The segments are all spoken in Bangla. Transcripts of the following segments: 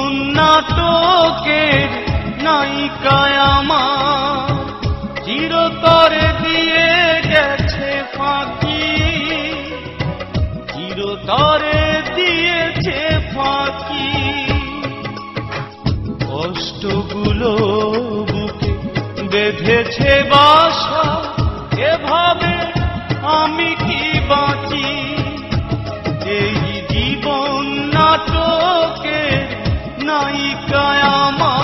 জীবন নাটকের নায়িকায় আমার চিরতরে দিয়ে গেছে ফাঁকি, চিরতরে দিয়েছে ফাঁকি। কষ্টগুলো বুকে বেঁধেছে বাসা, এভাবে আমি কি বাঁচি? এই জীবন নাটকের নায়িকায় আমার।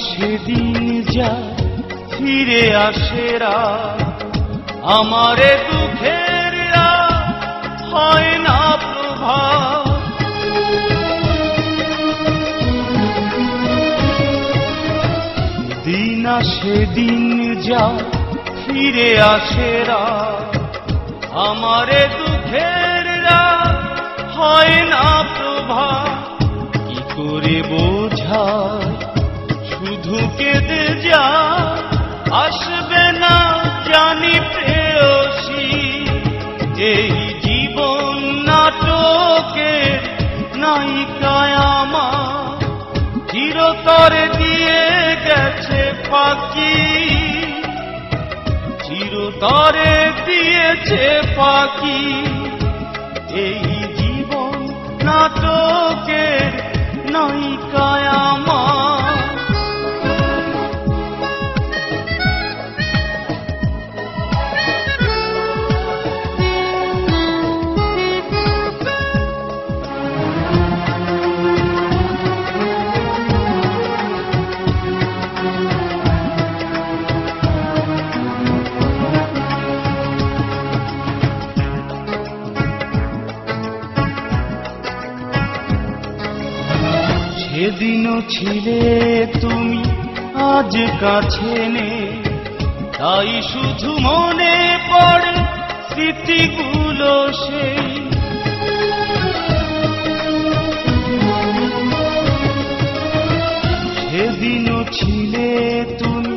সেদিন যা ফিরে আসেরা, আমারে দুঃখের হয় না প্রভাব। দিন সেদিন যা ফিরে আসেরা, আমারে দুঃখের হয় না প্রভাব। কি করে বোঝায় শুধু কেঁদে যা, আসবে না জানি প্রেয়সী। এই জীবন নাটকের নায়িকায় আমার চিরতরে দিয়ে গেছে ফাঁকি, চিরতরে দিয়েছে ফাঁকি। এই জীবন নাটকের নায়িকায় আমার। সেদিনও ছিলে তুমি, আজ কাছে নেই, তাই শুধু মনে পড়ে স্মৃতিগুলো সেই। সেদিনও ছিলে তুমি,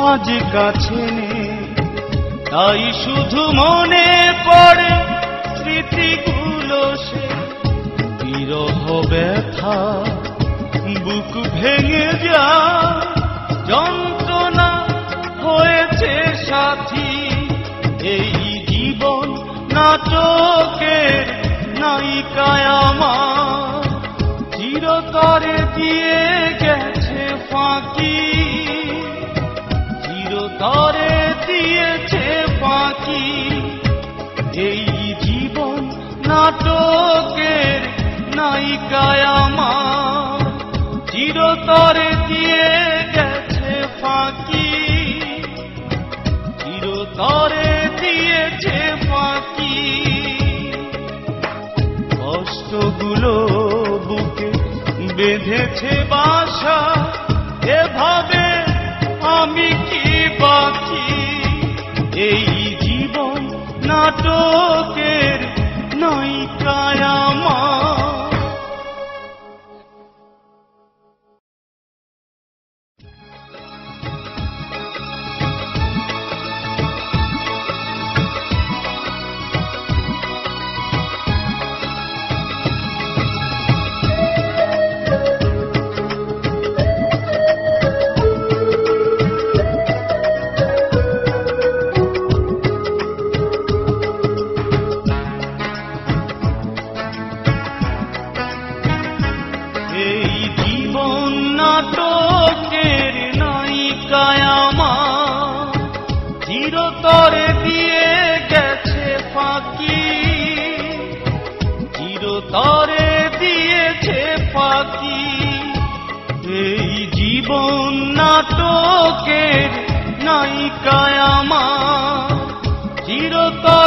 আজ কাছে নেই, তাই শুধু মনে পড়ে স্মৃতিগুলো সেই। বিরহ ব্যথা বুক ভেঙে যা, যন্ত্রণা হয়েছে সাথী। এই জীবন নাটকের নায়িকায় আমার চিরতরে দিয়ে গেছে ফাঁকি, চিরতরে দিয়েছে ফাঁকি। এই জীবন নাটকের নায়িকায় আমার চিরতরে দিয়ে গেছে ফাঁকি, চিরতরে দিয়েছে ফাঁকি। কষ্টগুলো বুকে বেঁধেছে বাসা, এভাবে আমি কি বাঁচি? এই জীবন নাটকের নায়িকায় আমার। চিরতরে দিয়ে গেছে ফাঁকি, চিরতরে দিয়েছে ফাঁকি। এই জীবন নাটকের নায়িকায় আমার চিরতরে